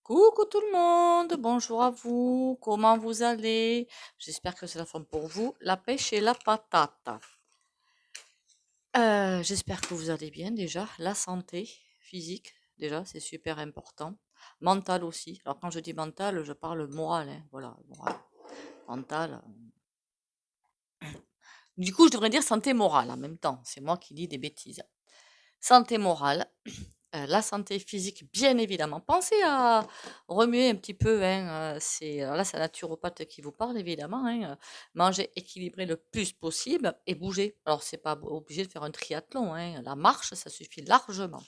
Coucou tout le monde, bonjour à vous, comment vous allez? J'espère que c'est la forme pour vous, la pêche et la patate. J'espère que vous allez bien déjà, la santé physique déjà, c'est super important. Mental aussi, alors quand je dis mental, je parle moral, hein, voilà, moral, mental. Du coup, je devrais dire santé morale en même temps, c'est moi qui dis des bêtises. Santé morale, la santé physique, bien évidemment. Pensez à remuer un petit peu, hein, là, c'est la naturopathe qui vous parle, évidemment, hein, manger équilibré le plus possible et bouger. Alors, c'est pas obligé de faire un triathlon, hein, la marche, ça suffit largement.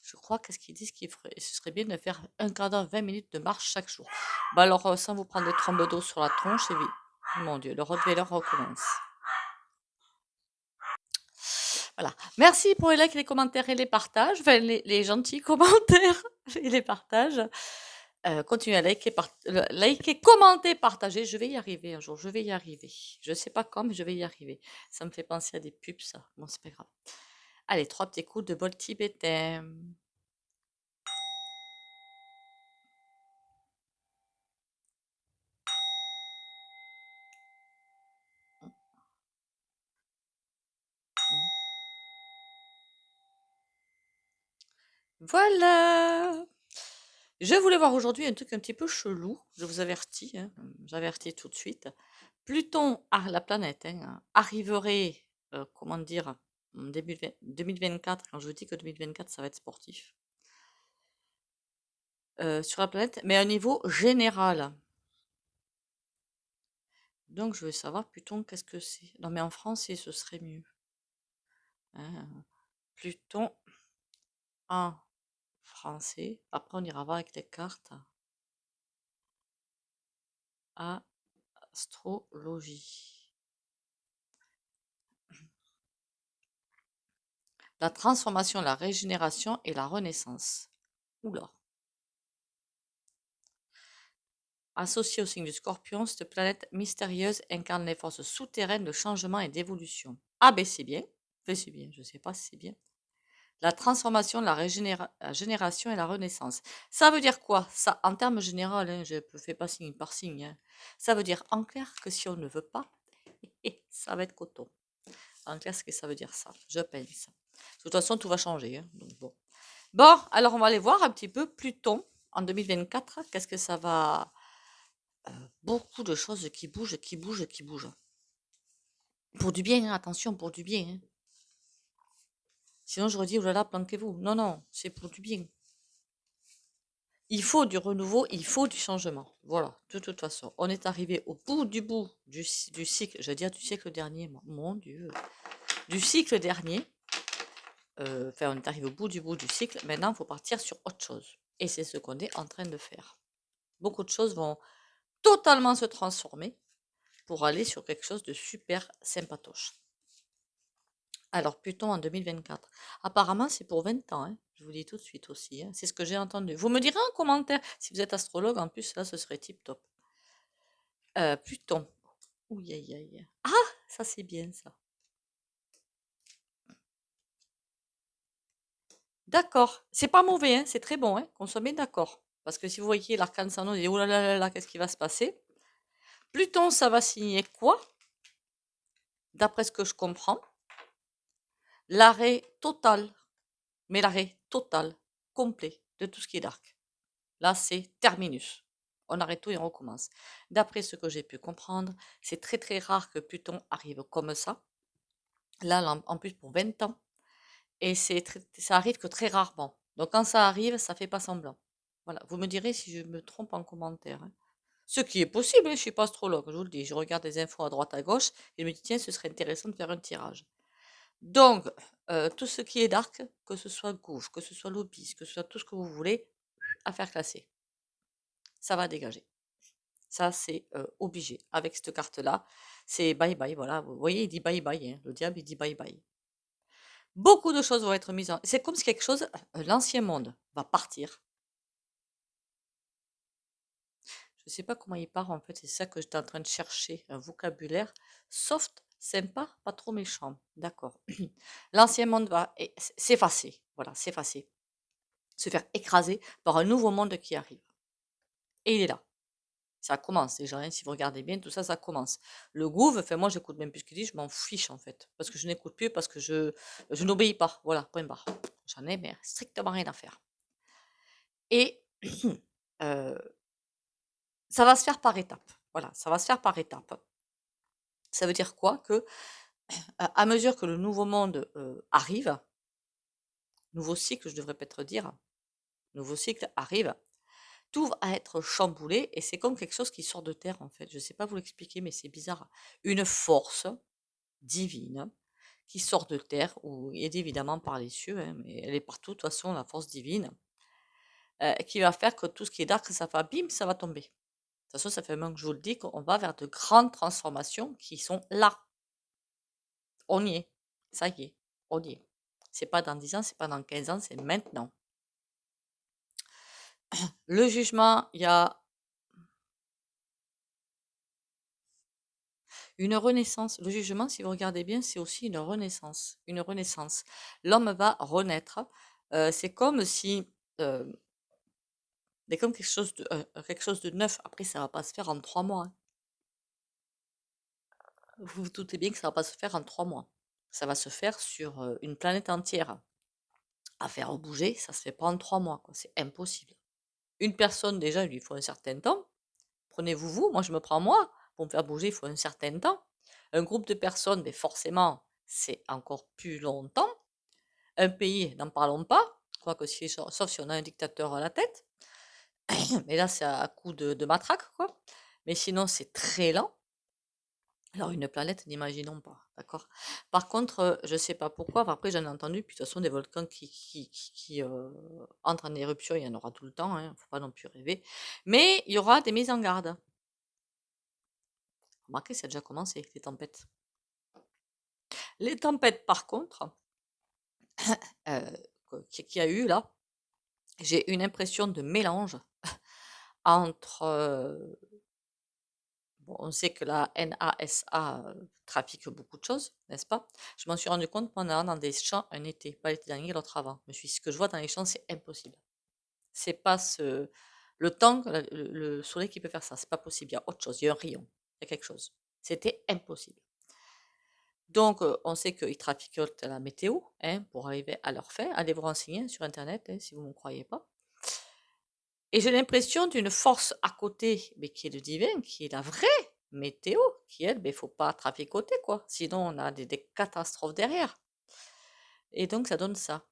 Je crois qu'est-ce qu'ils disent ce serait bien de faire un quart d'heure, 20 minutes de marche chaque jour. Bah alors, sans vous prendre des trombes d'eau sur la tronche, et oui. Mon Dieu, le Rottweiler recommence. Voilà. Merci pour les likes, les commentaires et les partages. Enfin, les gentils commentaires et les partages. Continuez à liker, commenter, partager. Je vais y arriver un jour. Je vais y arriver. Je ne sais pas quand, mais je vais y arriver. Ça me fait penser à des pubs, ça. Bon, c'est pas grave. Allez, 3 petits coups de bol tibétain. Voilà. Je voulais voir aujourd'hui un truc un petit peu chelou. Je vous avertis, hein, j'avertis tout de suite. Pluton, la planète, hein, arriverait, comment dire, en début 2024, quand je vous dis que 2024, ça va être sportif, sur la planète, mais à un niveau général. Donc, je veux savoir, Pluton, qu'est-ce que c'est? Non, mais en français, ce serait mieux. Hein. Pluton en français. Après, on ira voir avec les cartes. Astrologie. La transformation, la régénération et la renaissance. Oula. Associée au signe du Scorpion, cette planète mystérieuse incarne les forces souterraines de changement et d'évolution. Ah ben c'est bien. Enfin, c'est bien, je ne sais pas si c'est bien. La transformation, la génération et la renaissance. Ça veut dire quoi? Ça, en termes généraux, hein, je ne fais pas signe par signe, hein. Ça veut dire en clair que si on ne veut pas, ça va être coton. En clair, ce que ça veut dire ça, je pense. De toute façon, tout va changer, hein, donc bon. Bon, alors on va aller voir un petit peu Pluton en 2024. Qu'est-ce que ça va... beaucoup de choses qui bougent, qui bougent, qui bougent. Pour du bien, hein, attention, pour du bien, hein. Sinon, j'aurais dit, oh là là, planquez-vous. Non, non, c'est pour du bien. Il faut du renouveau, il faut du changement. Voilà, de toute façon. On est arrivé au bout du cycle, j'allais dire du siècle dernier, mon Dieu, du cycle dernier. Enfin, on est arrivé au bout du cycle. Maintenant, il faut partir sur autre chose. Et c'est ce qu'on est en train de faire. Beaucoup de choses vont totalement se transformer pour aller sur quelque chose de super sympatoche. Alors, Pluton en 2024. Apparemment, c'est pour 20 ans, hein. Je vous dis tout de suite aussi, hein. C'est ce que j'ai entendu. Vous me direz en commentaire, si vous êtes astrologue, en plus, là, ce serait tip top. Pluton. Ouh, aïe, aïe. Ah, ça c'est bien, ça. D'accord. C'est pas mauvais, hein. C'est très bon, hein. Qu'on soit bien d'accord. Parce que si vous voyez l'arcane Sano, vous dites, oh là là là là, qu'est-ce qui va se passer? Pluton, ça va signer quoi? D'après ce que je comprends, l'arrêt total. Mais l'arrêt total, complet, de tout ce qui est dark. Là, c'est terminus. On arrête tout et on recommence. D'après ce que j'ai pu comprendre, c'est très très rare que Pluton arrive comme ça. Là, en plus pour 20 ans. Et ça arrive que très rarement. Donc quand ça arrive, ça fait pas semblant. Voilà. Vous me direz si je me trompe en commentaire, hein. Ce qui est possible, hein, je ne suis pas astrologue, je vous le dis. Je regarde des infos à droite à gauche et je me dis, tiens, ce serait intéressant de faire un tirage. Donc, tout ce qui est dark, que ce soit gauche, que ce soit lobbyiste, que ce soit tout ce que vous voulez, à faire classer. Ça va dégager. Ça, c'est obligé. Avec cette carte-là, c'est bye bye. Voilà, vous voyez, il dit bye bye, hein. Le diable, il dit bye bye. Beaucoup de choses vont être mises en... C'est comme si quelque chose, l'ancien monde va partir. Je ne sais pas comment il part en fait, c'est ça que j'étais en train de chercher, un vocabulaire soft, sympa, pas trop méchant. D'accord. L'ancien monde va s'effacer. Voilà, s'effacer. Se faire écraser par un nouveau monde qui arrive. et il est là. Ça commence déjà, hein, si vous regardez bien, tout ça, ça commence. Le gouv, enfin moi j'écoute même plus ce qu'il dit, je m'en fiche en fait. Parce que je n'écoute plus, parce que je n'obéis pas. Voilà, point barre. J'en ai mais strictement rien à faire. Et euh, ça va se faire par étapes. Voilà, ça va se faire par étapes. Ça veut dire quoi? Que à mesure que le nouveau monde arrive, nouveau cycle, je devrais peut-être dire, nouveau cycle arrive, tout va être chamboulé et c'est comme quelque chose qui sort de terre en fait. Je ne sais pas vous l'expliquer, mais c'est bizarre. Une force divine qui sort de terre, ou aidée évidemment par les cieux, hein, mais elle est partout, de toute façon, la force divine, qui va faire que tout ce qui est dark, ça va bim, ça va tomber. De toute façon, ça fait un moment que je vous le dis qu'on va vers de grandes transformations qui sont là. On y est. Ça y est, on y est. C'est pas dans 10 ans, c'est pas dans 15 ans, c'est maintenant. Le jugement, il y a une renaissance. Le jugement, si vous regardez bien, c'est aussi une renaissance. Une renaissance. L'homme va renaître. C'est comme si, mais comme quelque chose de neuf. Après, ça va pas se faire en 3 mois, hein. Vous vous doutez bien que ça va pas se faire en 3 mois. Ça va se faire sur une planète entière. À faire bouger, ça se fait pas en 3 mois, quoi. C'est impossible. Une personne, déjà, il lui faut un certain temps. Prenez-vous vous, moi je me prends moi. Pour me faire bouger, il faut un certain temps. Un groupe de personnes, mais forcément, c'est encore plus longtemps. Un pays, n'en parlons pas. Quoique, sauf si on a un dictateur à la tête. Mais là, c'est à coup de matraque, quoi. Mais sinon, c'est très lent. Alors, une planète, n'imaginons pas, d'accord? Par contre, je sais pas pourquoi, enfin, après j'en ai entendu, puis de toute façon, des volcans qui entrent en éruption, il y en aura tout le temps, hein, faut pas non plus rêver. Mais il y aura des mises en garde. Remarquez, ça a déjà commencé, les tempêtes. Les tempêtes, par contre, qu'il y a eu là, j'ai une impression de mélange entre, bon, on sait que la NASA trafique beaucoup de choses, n'est-ce pas? Je m'en suis rendu compte pendant dans des champs un été, pas l'été dernier, l'autre avant. Ce que je vois dans les champs, c'est impossible. C'est pas le temps, le soleil qui peut faire ça. C'est pas possible. Il y a autre chose. Il y a un rayon. Il y a quelque chose. C'était impossible. Donc, on sait qu'ils traficotent la météo, hein, pour arriver à leur fin. Allez vous renseigner sur Internet, hein, si vous ne me croyez pas. Et j'ai l'impression d'une force à côté, mais qui est le divin, qui est la vraie météo, qui elle, il faut pas traficoter, quoi. Sinon, on a des catastrophes derrière. Et donc, ça donne ça.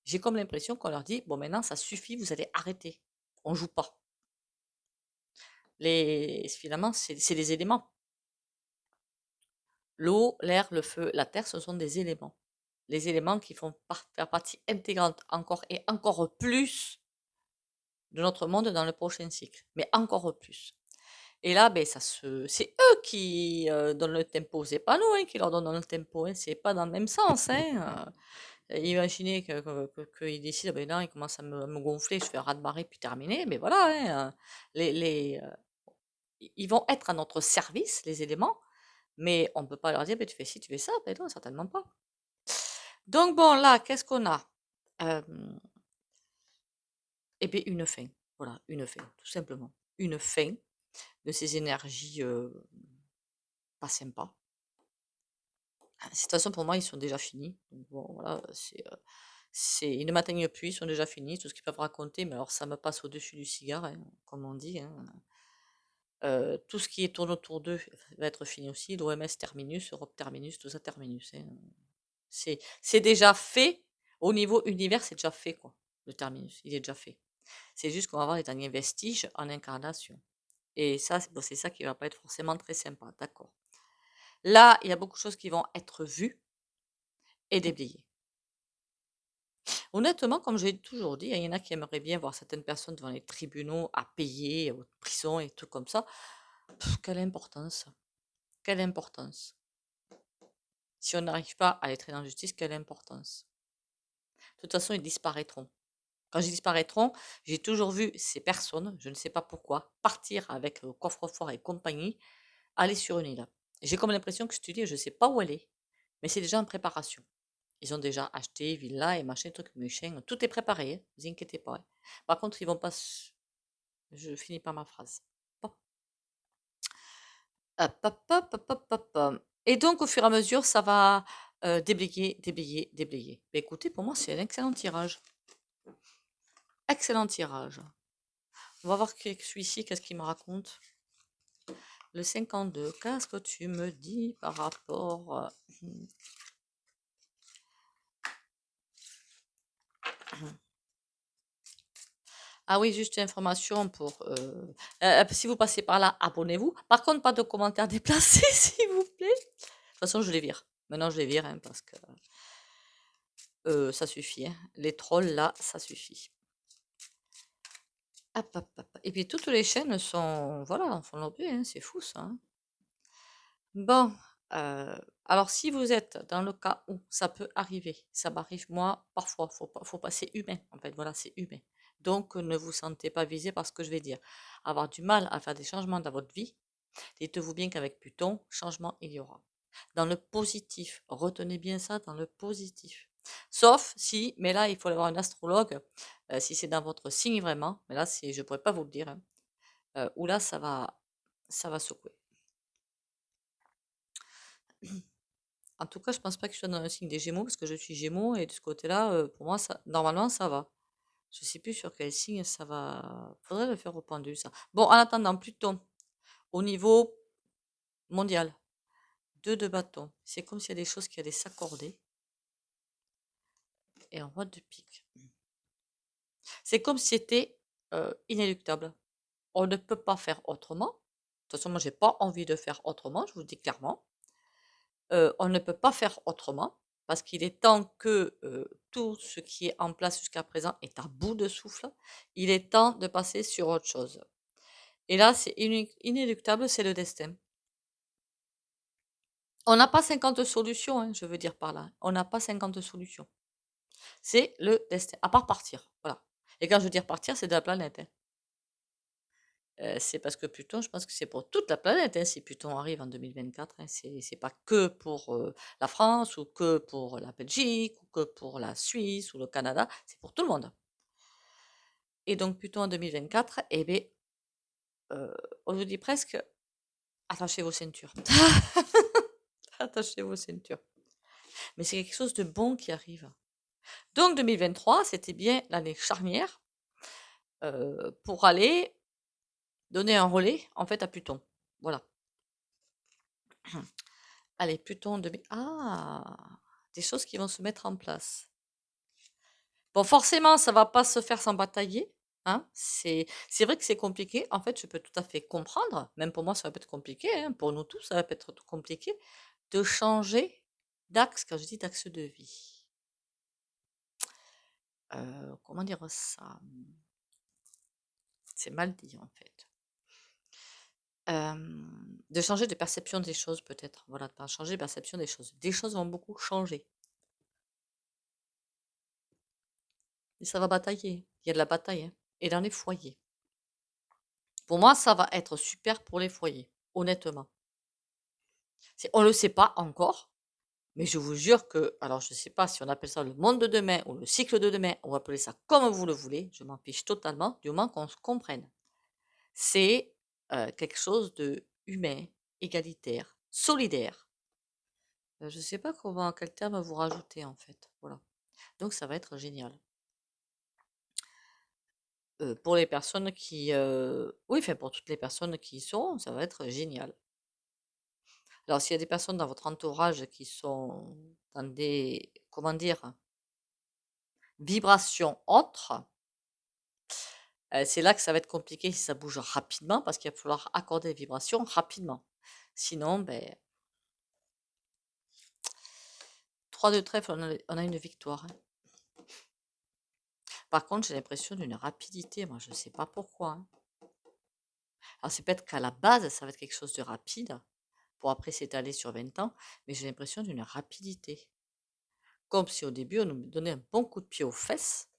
J'ai comme l'impression qu'on leur dit, bon, maintenant, ça suffit, vous allez arrêter. On joue pas. Finalement, c'est des éléments. L'eau, l'air, le feu, la terre, ce sont des éléments. Les éléments qui font faire partie intégrante encore et encore plus de notre monde dans le prochain cycle. Mais encore plus. Et là, ben, c'est eux qui donnent le tempo. C'est pas nous, hein, qui leur donnons le tempo, hein. C'est pas dans le même sens, hein. Imaginez qu'ils décident, ben non, ils commencent à me gonfler, je fais un raz-de-marée, puis terminé. Mais voilà, hein, ils vont être à notre service, les éléments, mais on ne peut pas leur dire, ben, tu fais ci, tu fais ça. Ben non, certainement pas. Donc bon, là, qu'est-ce qu'on a? Eh bien, une fin. Voilà, une fin, tout simplement. Une fin de ces énergies pas sympas. De toute façon, pour moi, ils sont déjà finis. Donc bon, voilà, ils ne m'atteignent plus, ils sont déjà finis, tout ce qu'ils peuvent raconter, mais alors ça me passe au-dessus du cigare, hein, comme on dit, hein. Tout ce qui tourne autour d'eux va être fini aussi. L'OMS terminus, Europe terminus, tout ça terminus, hein. C'est déjà fait. Au niveau univers, c'est déjà fait, quoi. Le terminus, il est déjà fait. C'est juste qu'on va avoir les derniers vestiges en incarnation. Et ça, c'est ça qui va pas être forcément très sympa, d'accord. Là, il y a beaucoup de choses qui vont être vues et déblayées. Honnêtement, comme j'ai toujours dit, il y en a qui aimeraient bien voir certaines personnes devant les tribunaux à payer, aux prisons et tout comme ça. Quelle importance? Quelle importance? Si on n'arrive pas à les traiter en justice, quelle importance? De toute façon, ils disparaîtront. Quand ils disparaîtront, j'ai toujours vu ces personnes, je ne sais pas pourquoi, partir avec le coffre-fort et compagnie, aller sur une île. J'ai comme l'impression que cette île, je ne sais pas où elle est, mais c'est déjà en préparation. Ils ont déjà acheté villa et machin, truc, machin. Tout est préparé, ne vous inquiétez pas, hein. Par contre, ils vont pas. Je finis pas ma phrase. Bon. Hop, hop, hop, hop, hop, hop, hop. Et donc, au fur et à mesure, ça va déblayer, déblayer, déblayer. Mais écoutez, pour moi, c'est un excellent tirage. Excellent tirage. On va voir celui-ci, qu'est-ce qu'il me raconte. Le 52, qu'est-ce que tu me dis par rapport... Ah oui, juste une information pour... si vous passez par là, abonnez-vous. Par contre, pas de commentaires déplacés, s'il vous plaît. De toute façon, je les vire. Maintenant, je les vire, hein, parce que ça suffit. Hein. Les trolls, là, ça suffit. Hop, hop, hop. Et puis, toutes les chaînes sont... Voilà, font l'objet, hein, c'est fou, ça. Hein. Bon, alors si vous êtes dans le cas où ça peut arriver, ça m'arrive moi parfois, faut pas, c'est humain en fait, voilà, c'est humain. Donc ne vous sentez pas visé par ce que je vais dire. Avoir du mal à faire des changements dans votre vie, dites-vous bien qu'avec Pluton, changement il y aura. Dans le positif, retenez bien ça dans le positif. Sauf si, mais là il faut avoir un astrologue, si c'est dans votre signe vraiment, mais là je pourrais pas vous le dire, hein, où là ça va secouer. En tout cas, je pense pas que je sois dans le signe des Gémeaux parce que je suis Gémeaux et de ce côté-là, pour moi, ça, normalement, ça va. Je sais plus sur quel signe ça va. Faudrait le faire au pendu, ça. Bon, en attendant, Pluton, au niveau mondial, 2 de bâton. C'est comme s'il y a des choses qui allaient s'accorder. Et en roi de pique. C'est comme si c'était inéluctable. On ne peut pas faire autrement. De toute façon, moi, j'ai pas envie de faire autrement, je vous le dis clairement. On ne peut pas faire autrement parce qu'il est temps que tout ce qui est en place jusqu'à présent est à bout de souffle. Il est temps de passer sur autre chose. Et là, c'est inéluctable, c'est le destin. On n'a pas 50 solutions, hein, je veux dire par là. On n'a pas 50 solutions. C'est le destin, à part partir. Voilà. Et quand je veux dire partir, c'est de la planète. Hein. C'est parce que Pluton, je pense que c'est pour toute la planète. Hein, si Pluton arrive en 2024, hein, c'est pas que pour la France ou que pour la Belgique ou que pour la Suisse ou le Canada, c'est pour tout le monde. Et donc Pluton en 2024, eh bien, on vous dit presque, attachez vos ceintures. Attachez vos ceintures. Mais c'est quelque chose de bon qui arrive. Donc 2023, c'était bien l'année charnière pour aller donner un relais en fait à Pluton. Voilà. Allez, Pluton 2000. Ah, des choses qui vont se mettre en place. Bon, forcément, ça va pas se faire sans batailler. Hein. C'est vrai que c'est compliqué. En fait, je peux tout à fait comprendre. Même pour moi, ça va être compliqué. Hein. Pour nous tous, ça va être compliqué de changer d'axe. Quand je dis d'axe de vie, comment dire ça? C'est mal dit en fait. De changer de perception des choses peut-être. Voilà, de changer de perception des choses. Des choses vont beaucoup changer. Et ça va batailler. Il y a de la bataille. Hein. Et dans les foyers. Pour moi, ça va être super pour les foyers, honnêtement. On ne le sait pas encore, mais je vous jure que, alors je ne sais pas si on appelle ça le monde de demain ou le cycle de demain, on va appeler ça comme vous le voulez, je m'en fiche totalement, du moment qu'on se comprenne. C'est quelque chose de humain, égalitaire, solidaire. Je ne sais pas quel terme vous rajouter en fait. Voilà. Donc ça va être génial. Pour les personnes qui... oui, enfin pour toutes les personnes qui y sont, ça va être génial. Alors s'il y a des personnes dans votre entourage qui sont dans des, comment dire, vibrations autres, c'est là que ça va être compliqué si ça bouge rapidement parce qu'il va falloir accorder les vibrations rapidement. Sinon, ben, 3 de trèfle, on a une victoire. Hein. Par contre, j'ai l'impression d'une rapidité, moi je ne sais pas pourquoi. Hein. Alors c'est peut-être qu'à la base, ça va être quelque chose de rapide, pour après s'étaler sur 20 ans, mais j'ai l'impression d'une rapidité. Comme si au début, on nous donnait un bon coup de pied aux fesses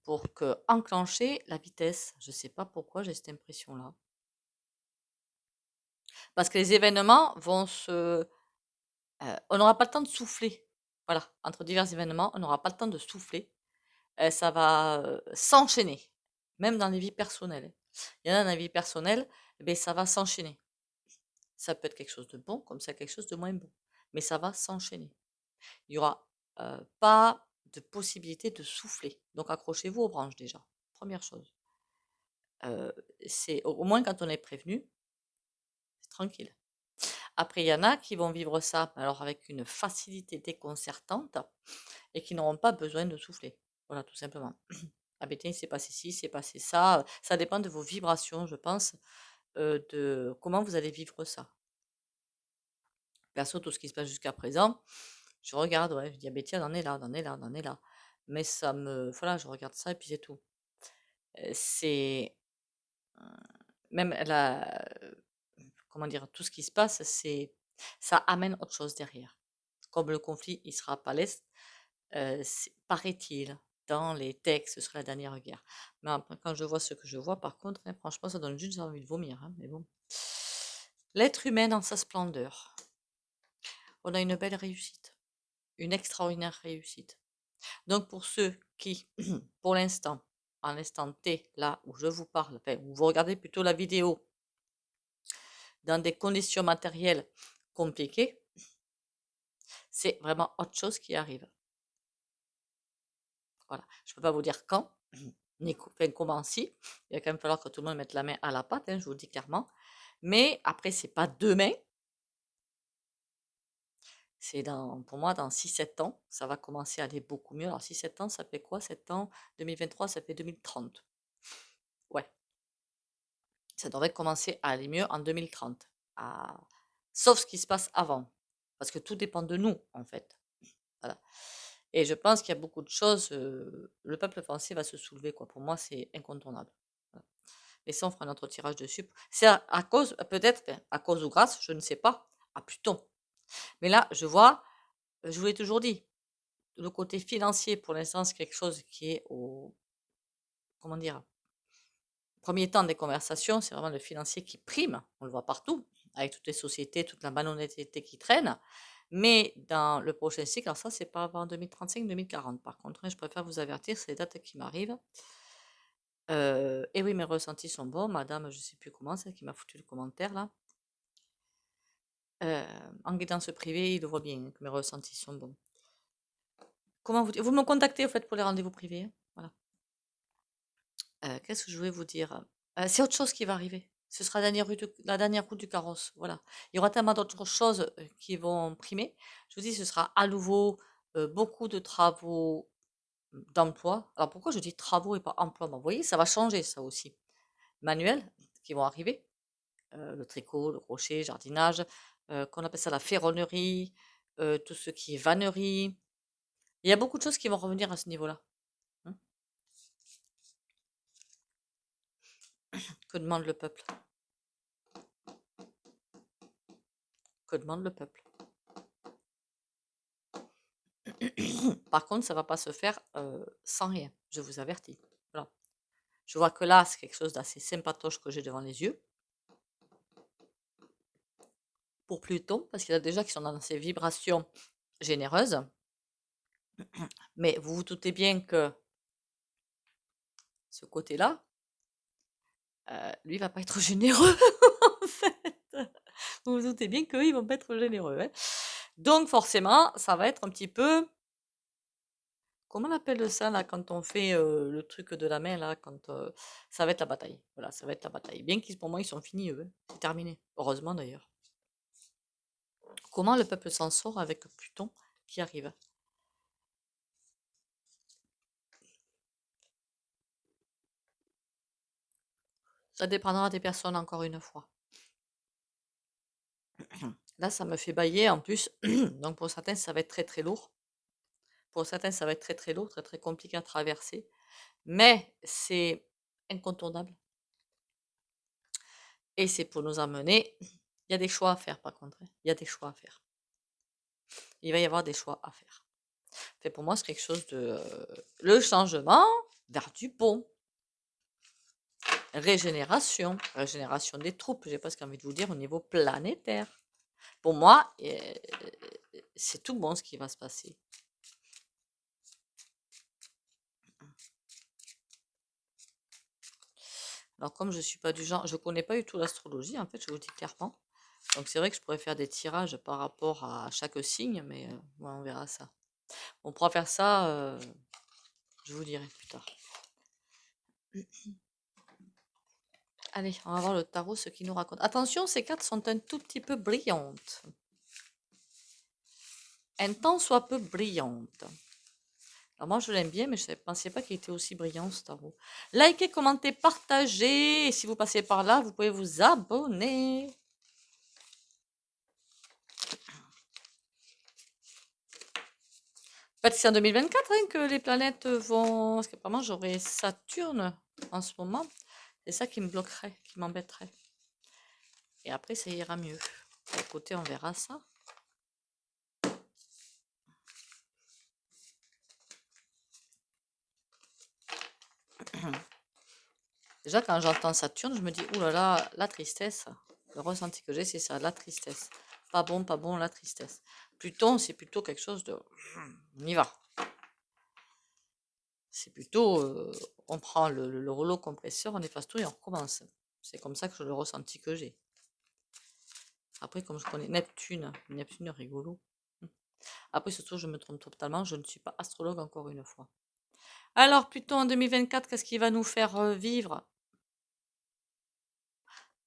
pour enclencher la vitesse. Je ne sais pas pourquoi j'ai cette impression-là. Parce que les événements vont on n'aura pas le temps de souffler. Voilà, entre divers événements, on n'aura pas le temps de souffler. Ça va s'enchaîner. même dans les vies personnelles. Il y en a dans la vie personnelle, ben, ça va s'enchaîner. Ça peut être quelque chose de bon, comme ça quelque chose de moins bon. Mais ça va s'enchaîner. Il n'y aura pas de possibilité de souffler. Donc accrochez-vous aux branches déjà. Première chose. C'est au moins quand on est prévenu, c'est tranquille. Après, il y en a qui vont vivre ça, alors avec une facilité déconcertante et qui n'auront pas besoin de souffler. Voilà, tout simplement. Ah ben tiens, il s'est passé ci, il s'est passé ça. Ça dépend de vos vibrations, je pense, de comment vous allez vivre ça. Perso, tout ce qui se passe jusqu'à présent, je regarde, ouais, je dis, ah ben tiens, on en est là, on en est là, on en est là. Mais ça me. Voilà, je regarde ça et puis c'est tout. C'est. Même la. Comment dire, tout ce qui se passe, ça amène autre chose derrière. Comme le conflit Israël-Palestine, paraît-il, dans les textes sur la dernière guerre. Mais après, quand je vois ce que je vois, par contre, hein, franchement, ça donne juste envie de vomir. Hein, mais bon. L'être humain dans sa splendeur. On a une belle réussite. Une extraordinaire réussite. Donc, pour ceux qui, pour l'instant, en l'instant T, là où je vous parle, enfin, où vous regardez plutôt la vidéo, dans des conditions matérielles compliquées, c'est vraiment autre chose qui arrive. Voilà. Je ne peux pas vous dire quand, ni comment si. Il va quand même falloir que tout le monde mette la main à la pâte, hein, je vous le dis clairement. Mais après, c'est pas demain. C'est pour moi, dans 6-7 ans, ça va commencer à aller beaucoup mieux. Alors, 6-7 ans, ça fait quoi? 7 ans, 2023, ça fait 2030. Ouais, ça devrait commencer à aller mieux en 2030. Sauf ce qui se passe avant. Parce que tout dépend de nous, en fait. Voilà. Et je pense qu'il y a beaucoup de choses. Le peuple français va se soulever, quoi. Pour moi, c'est incontournable. Voilà. Et ça, on fera notre tirage dessus. C'est à cause, peut-être, à cause ou grâce, je ne sais pas, à Pluton. Mais là, je vois, je vous l'ai toujours dit, le côté financier, pour l'instant, c'est quelque chose qui est au, comment dire, premier temps des conversations, c'est vraiment le financier qui prime. On le voit partout, avec toutes les sociétés, toute la malhonnêteté qui traîne. Mais dans le prochain cycle, alors ça, c'est pas avant 2035-2040. Par contre, hein, je préfère vous avertir, c'est les dates qui m'arrivent. Et oui, mes ressentis sont bons. Madame, je sais plus comment, c'est qui m'a foutu le commentaire là. En guidance privée, il le voit bien que mes ressentis sont bons. Comment vous me contactez au fait pour les rendez-vous privés, hein, voilà. Qu'est-ce que je voulais vous dire? C'est autre chose qui va arriver. Ce sera la dernière roue du carrosse, voilà. Il y aura tellement d'autres choses, qui vont primer. Je vous dis, ce sera à nouveau, beaucoup de travaux, d'emploi. Alors pourquoi je dis travaux et pas emploi? Vous voyez, ça va changer ça aussi. Manuels qui vont arriver, le tricot, le crochet, jardinage, qu'on appelle ça la ferronnerie, tout ce qui est vannerie. Il y a beaucoup de choses qui vont revenir à ce niveau-là, hein. Que demande le peuple? Que demande le peuple? Par contre, ça va pas se faire, sans rien, je vous avertis. Voilà. Je vois que là, c'est quelque chose d'assez sympatoche que j'ai devant les yeux. Pour Pluton, parce qu'il y en a déjà qui sont dans ces vibrations généreuses. Mais vous vous doutez bien que ce côté-là, lui va pas être généreux, en fait. Vous vous doutez bien qu'eux, ils vont pas être généreux, hein. Donc forcément, ça va être un petit peu comment on appelle ça là quand on fait, le truc de la main là, quand, ça va être la bataille. Voilà, ça va être la bataille. Bien qu'ils pour moi, ils sont finis eux, hein. C'est terminé. Heureusement d'ailleurs. Comment le peuple s'en sort avec Pluton qui arrive? Ça dépendra des personnes encore une fois. Là, ça me fait bâiller en plus, donc pour certains, ça va être très, très lourd. Pour certains, ça va être très, très lourd, très, très compliqué à traverser, mais c'est incontournable et c'est pour nous amener il y a des choix à faire par contre, hein. Il y a des choix à faire. Il va y avoir des choix à faire. Fait pour moi, c'est quelque chose de, le changement vers du bon. Régénération des troupes, j'ai presque envie de vous dire au niveau planétaire. Pour moi, c'est tout bon ce qui va se passer. Alors, comme je suis pas du genre, je connais pas du tout l'astrologie, en fait, je vous dis clairement. Donc, c'est vrai que je pourrais faire des tirages par rapport à chaque signe, mais ouais, on verra ça. On pourra faire ça, je vous dirai plus tard. Allez, on va voir le tarot, ce qu'il nous raconte. Attention, ces cartes sont un tout petit peu brillantes. Un tant soit peu brillantes. Alors moi, je l'aime bien, mais je ne pensais pas qu'il était aussi brillant, ce tarot. Likez, commentez, partagez. Et si vous passez par là, vous pouvez vous abonner. En fait, c'est en 2024 hein, que les planètes vont... Parce qu'apparemment, j'aurai Saturne en ce moment. C'est ça qui me bloquerait, qui m'embêterait. Et après, ça ira mieux. Écoutez, on verra ça. Déjà, quand j'entends Saturne, je me dis, ouh là là, la tristesse. Le ressenti que j'ai, c'est ça, la tristesse. Pas bon, la tristesse. Pluton, c'est plutôt quelque chose de... On y va. C'est plutôt, on prend le rouleau compresseur, on efface tout et on recommence. C'est comme ça que je le ressenti que j'ai. Après, comme je connais Neptune rigolo. Après, surtout, je me trompe totalement, je ne suis pas astrologue encore une fois. Alors, Pluton en 2024, qu'est-ce qu'il va nous faire vivre?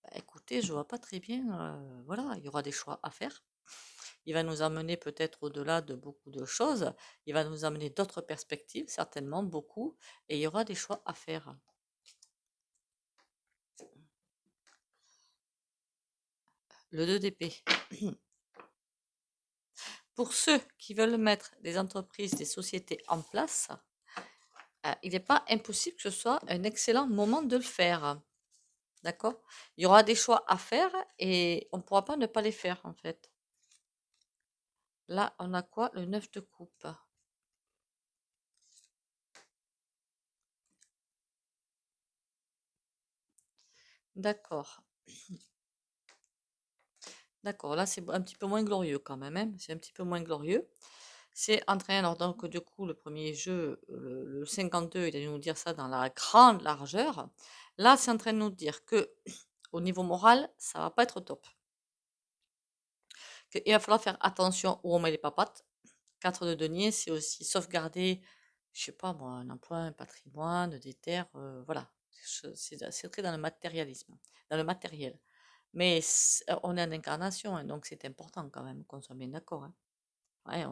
Bah, écoutez, je vois pas très bien. Voilà, il y aura des choix à faire. Il va nous amener peut-être au-delà de beaucoup de choses. Il va nous amener d'autres perspectives, certainement beaucoup. Et il y aura des choix à faire. Le 2 d'épée. Pour ceux qui veulent mettre des entreprises, des sociétés en place, il n'est pas impossible que ce soit un excellent moment de le faire. D'accord? Il y aura des choix à faire et on ne pourra pas ne pas les faire en fait. Là, on a quoi? Le 9 de coupe. D'accord. D'accord, là c'est un petit peu moins glorieux quand même, hein. C'est un petit peu moins glorieux. C'est en train, alors donc du coup, le premier jeu, le 52, il allait nous dire ça dans la grande largeur. Là, c'est en train de nous dire que au niveau moral, ça va pas être top. Il va falloir faire attention où on met les papates. 4 de denier, c'est aussi sauvegarder, je sais pas moi, un emploi, un patrimoine, des terres, voilà. C'est très dans le matérialisme, dans le matériel. Mais on est en incarnation, hein, donc c'est important quand même qu'on soit bien d'accord. Hein. Ouais,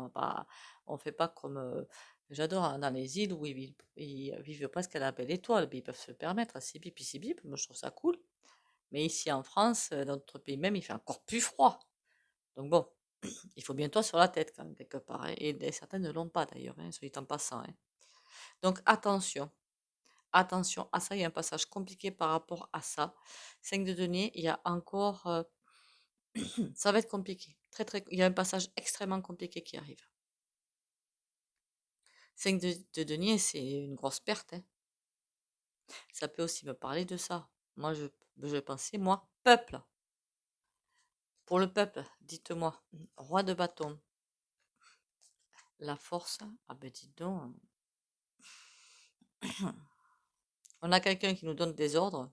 on fait pas comme, j'adore hein, dans les îles où ils vivent presque à la belle étoile, mais ils peuvent se le permettre, c'est bip, c'est bip, moi je trouve ça cool. Mais ici en France, dans notre pays même, il fait encore plus froid. Donc bon, il faut bien toit sur la tête quand même quelque part. Hein, et certains ne l'ont pas d'ailleurs, hein, soit dit en passant. Hein. Donc attention, attention à ça, il y a un passage compliqué par rapport à ça. 5 de denier, il y a encore... ça va être compliqué. Très, très, il y a un passage extrêmement compliqué qui arrive. 5 de denier, c'est une grosse perte. Hein. Ça peut aussi me parler de ça. Moi, je pensais, moi, peuple. Pour le peuple, dites-moi, roi de bâton, la force, ah ben dites donc, on a quelqu'un qui nous donne des ordres,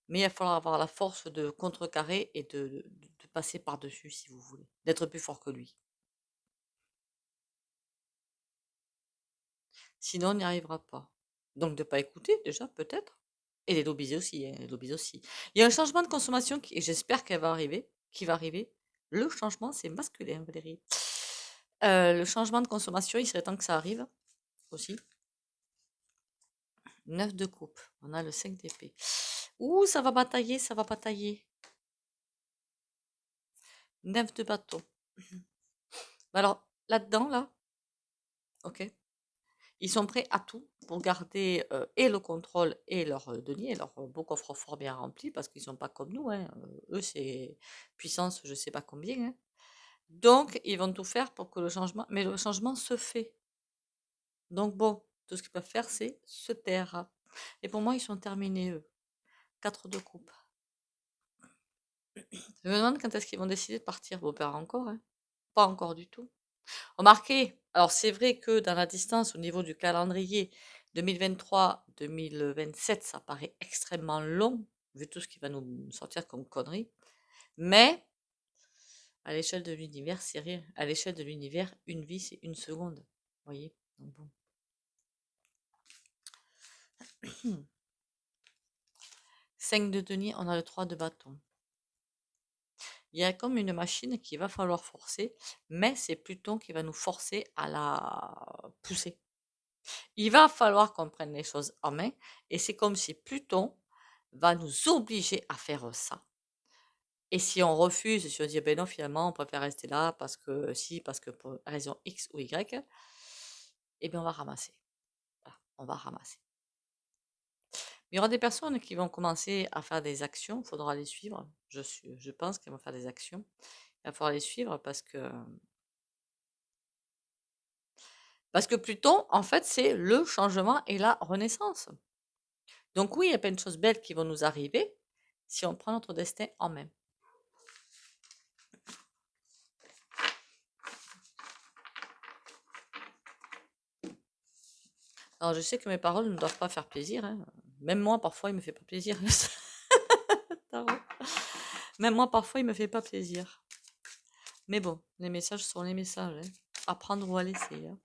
mais il va falloir avoir la force de contrecarrer et de passer par-dessus, si vous voulez, d'être plus fort que lui. Sinon, on n'y arrivera pas. Donc, de ne pas écouter, déjà, peut-être. Et les lobbies aussi, hein, les lobbies aussi. Il y a un changement de consommation et j'espère qu'elle va arriver, qui va arriver. Le changement, c'est masculin, Valérie. Le changement de consommation, il serait temps que ça arrive aussi. 9 de coupe. On a le 5 d'épée. Ouh, ça va batailler, ça va batailler. 9 de bâton. Alors, là-dedans, là, ok. Ils sont prêts à tout pour garder et le contrôle et leur denier, leur beau coffre-fort bien rempli, parce qu'ils sont pas comme nous. Hein. Eux, c'est puissance, je sais pas combien. Hein. Donc, ils vont tout faire pour que le changement... Mais le changement se fait. Donc, bon, tout ce qu'ils peuvent faire, c'est se taire. Et pour moi, ils sont terminés, eux. 4 de coupe. Je me demande quand est-ce qu'ils vont décider de partir. Vos pères encore, hein. Pas encore du tout. Remarquez, alors c'est vrai que dans la distance, au niveau du calendrier, 2023-2027, ça paraît extrêmement long, vu tout ce qui va nous sortir comme conneries. Mais à l'échelle de l'univers, c'est rien. À l'échelle de l'univers, une vie, c'est une seconde. Vous voyez? Donc bon. 5 de denier, on a le 3 de bâton. Il y a comme une machine qu'il va falloir forcer, mais c'est Pluton qui va nous forcer à la pousser. Il va falloir qu'on prenne les choses en main, et c'est comme si Pluton va nous obliger à faire ça. Et si on refuse, si on dit ben non, finalement, on préfère rester là parce que si, parce que pour raison X ou Y, eh bien on va ramasser. Voilà, on va ramasser. Il y aura des personnes qui vont commencer à faire des actions, il faudra les suivre. Je pense qu'elles vont faire des actions. Il va falloir les suivre parce que Pluton, en fait, c'est le changement et la renaissance. Donc oui, il y a plein de choses belles qui vont nous arriver si on prend notre destin en main. Alors je sais que mes paroles ne doivent pas faire plaisir, hein. Même moi, parfois, il me fait pas plaisir. Même moi, parfois, il me fait pas plaisir. Mais bon, les messages sont les messages, hein. À prendre ou à laisser, hein.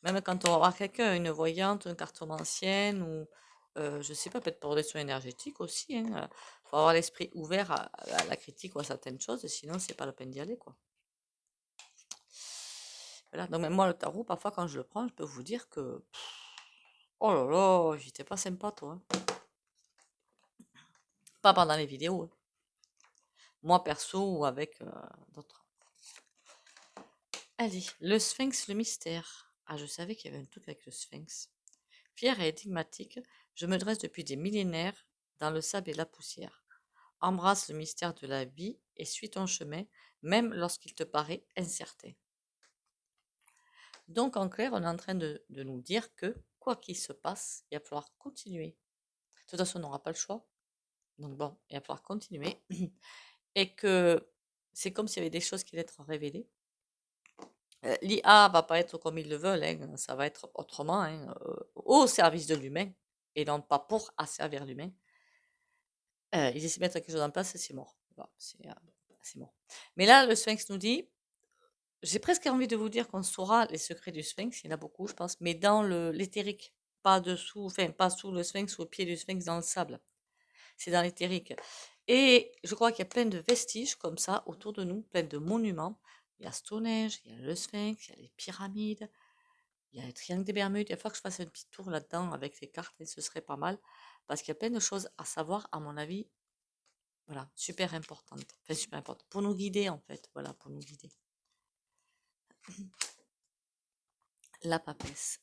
Même quand on va voir quelqu'un, une voyante, une cartomancienne, ou je sais pas, peut-être pour des soins énergétiques aussi, hein. Faut avoir l'esprit ouvert à la critique ou à certaines choses, sinon c'est pas la peine d'y aller, quoi. Voilà, donc même moi, le tarot, parfois quand je le prends, je peux vous dire que oh là là, j'étais pas sympa, toi, hein. Pas pendant les vidéos, hein. Moi perso ou avec d'autres. Allez, le sphinx, le mystère. Ah, je savais qu'il y avait un truc avec le sphinx. Fier et énigmatique, je me dresse depuis des millénaires dans le sable et la poussière. Embrasse le mystère de la vie et suis ton chemin, même lorsqu'il te paraît incertain. Donc, en clair, on est en train de nous dire que, quoi qu'il se passe, il va falloir continuer. De toute façon, on n'aura pas le choix. Donc bon, il va falloir continuer. Et que c'est comme s'il y avait des choses qui allaient être révélées. L'IA va pas être comme ils le veulent, hein, ça va être autrement, hein, au service de l'humain, et non pas pour asservir l'humain. Ils essaient de mettre quelque chose en place, c'est mort. Voilà, c'est mort. Mais là, le Sphinx nous dit, j'ai presque envie de vous dire qu'on saura les secrets du Sphinx, il y en a beaucoup, je pense, mais dans l'éthérique, pas dessous, enfin pas sous le Sphinx ou au pied du Sphinx dans le sable. C'est dans l'éthérique. Et je crois qu'il y a plein de vestiges comme ça autour de nous, plein de monuments. Il y a Stonehenge, il y a le Sphinx, il y a les pyramides, il y a le triangle des Bermudes. Il va falloir que je fasse un petit tour là-dedans avec les cartes et ce serait pas mal. Parce qu'il y a plein de choses à savoir, à mon avis, voilà, super importantes. Enfin, super importantes. Pour nous guider, en fait. Voilà, pour nous guider. La papesse.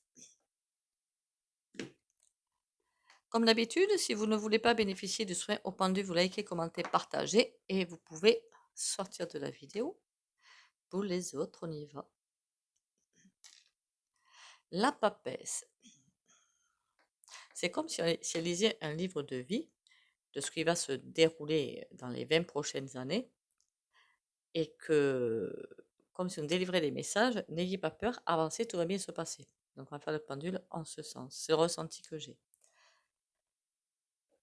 Comme d'habitude, si vous ne voulez pas bénéficier du soin au pendu, vous likez, commentez, partagez et vous pouvez sortir de la vidéo. Pour les autres, on y va. La papesse. C'est comme si elle lisait un livre de vie de ce qui va se dérouler dans les 20 prochaines années et que, comme si on délivrait des messages, n'ayez pas peur, avancez, tout va bien se passer. Donc on va faire le pendule en ce sens. C'est le ressenti que j'ai.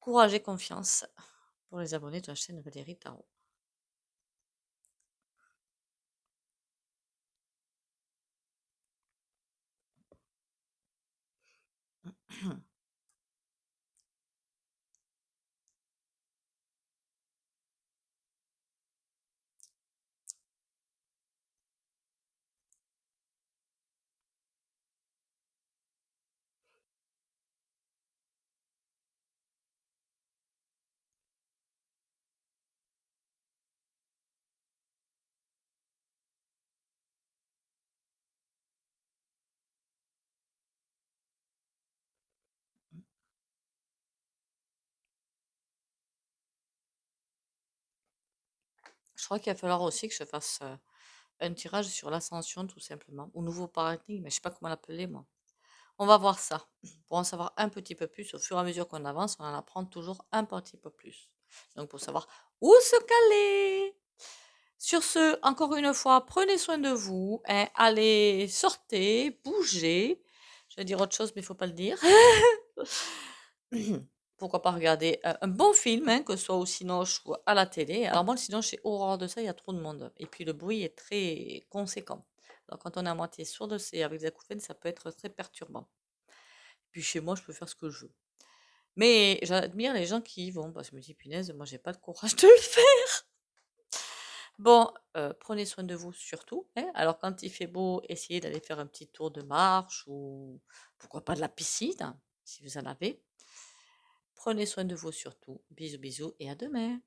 Courage et confiance pour les abonnés de la chaîne Valérie Tarot. Je crois qu'il va falloir aussi que je fasse un tirage sur l'ascension tout simplement, ou nouveau paradigme, mais je sais pas comment l'appeler moi. On va voir ça. Pour en savoir un petit peu plus, au fur et à mesure qu'on avance, on en apprend toujours un petit peu plus. Donc pour savoir où se caler. Sur ce, encore une fois, prenez soin de vous, hein, allez, sortez, bougez. Je vais dire autre chose, mais il faut pas le dire. Pourquoi pas regarder un bon film, hein, que ce soit au cinoche ou à la télé. Alors moi, le cinoche, j'ai horreur de ça, il y a trop de monde. Et puis le bruit est très conséquent. Donc quand on est à moitié sourd, c'est avec des acouphènes, ça peut être très perturbant. Puis chez moi, je peux faire ce que je veux. Mais j'admire les gens qui y vont, parce que je me dis, punaise, moi, j'ai pas le courage de le faire. Bon, prenez soin de vous surtout, hein. Alors quand il fait beau, essayez d'aller faire un petit tour de marche ou pourquoi pas de la piscine, hein, si vous en avez. Prenez soin de vous surtout. Bisous bisous et à demain.